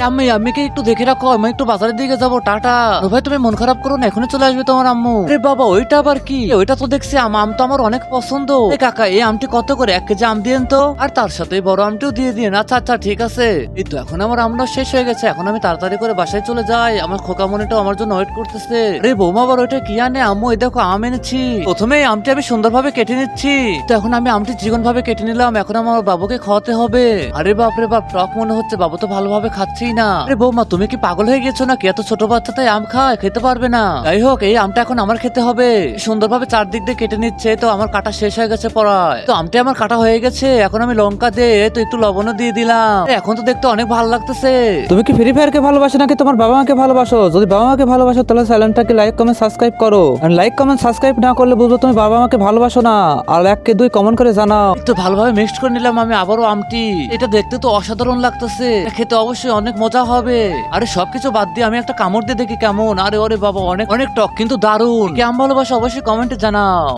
আম্মিকে একটু দেখে রাখো, আমি একটু বাজারের দিকে যাবো, টাটা। ভাই তুমি মন খারাপ করো না, এখনই চলে আসবে তোমার আম্মু। আরে বাবা ওইটা আবার কি? ওইটা তো দেখছি আম তো আমার অনেক পছন্দ। কাকা এই আমটি কত করে? 1 কেজি আম দিয়েন তো, আর তার সাথে বড় আমটিও দিয়ে দিন। আচ্ছা আচ্ছা ঠিক আছে। এই তো এখন আমার আমটা শেষ হয়ে গেছে, এখন আমি তাড়াতাড়ি করে বাসায় চলে যাই, আমার খোকামনিটাও আমার জন্য ওয়েট করতেছে। আরে বৌমা আবার ওইটা কি আনে? আম্মু এই দেখো আম এনেছি। প্রথমে এই আমটি আমি সুন্দরভাবে কেটে নিচ্ছি। তো এখন আমি আমটি চিকন ভাবে কেটে নিলাম, এখন আমার বাবুকে খাওয়াতে হবে। আরে বাপরে বাপ, টক মনে হচ্ছে, বাবু তো ভালোভাবে খাচ্ছেই না। আরে বৌমা তুমি কি পাগল হয়ে গেছো নাকি? এত ছোট বাচ্চা তাই আম খায়, খেতে পারবে না। যাই হোক এই আমটা এখন আমার খেতে হবে। সুন্দরভাবে চারদিক দিয়ে কেটে নিচ্ছে, তো আমার কাটা শেষ হয়ে গেছে পড়ায়। তো আমটি আমার কাটা হয়ে গেছে, এখন আমি লঙ্কা দিয়ে তো একটু লবণও দিয়ে দিলাম। এখন তো দেখতে অনেক ভালো লাগতেছে। তুমি কি ফ্রি ফায়ারকে ভালোবাসো নাকি তোমার বাবা মাকে ভালোবাসো? যদি বাবা মাকে ভালোবাসো তাহলে চ্যানেলটাকে লাইক কমেন্ট সাবস্ক্রাইব করো, আর লাইক কমেন্ট সাবস্ক্রাইব না করলে বুঝবো তুমি বাবা মাকে ভালোবাসো না। আর 1 কে 2 কমেন্ট করে জানাও। তো ভালোভাবে মিক্সড করে নিলাম আমি আবারও আমটি। এটা দেখতে তো অসাধারণ লাগতেছে, খেতে অবশ্যই অনেক মজা হবে। আরে সবকিছু বাদ দিয়ে আমি একটা কামড় দিয়ে দেখি কেমন। আরে ওরে বাবা, অনেক অনেক টক কিন্তু দারুণ। কি আম ভালোবাসা অবশ্যই কমেন্টে জানাও।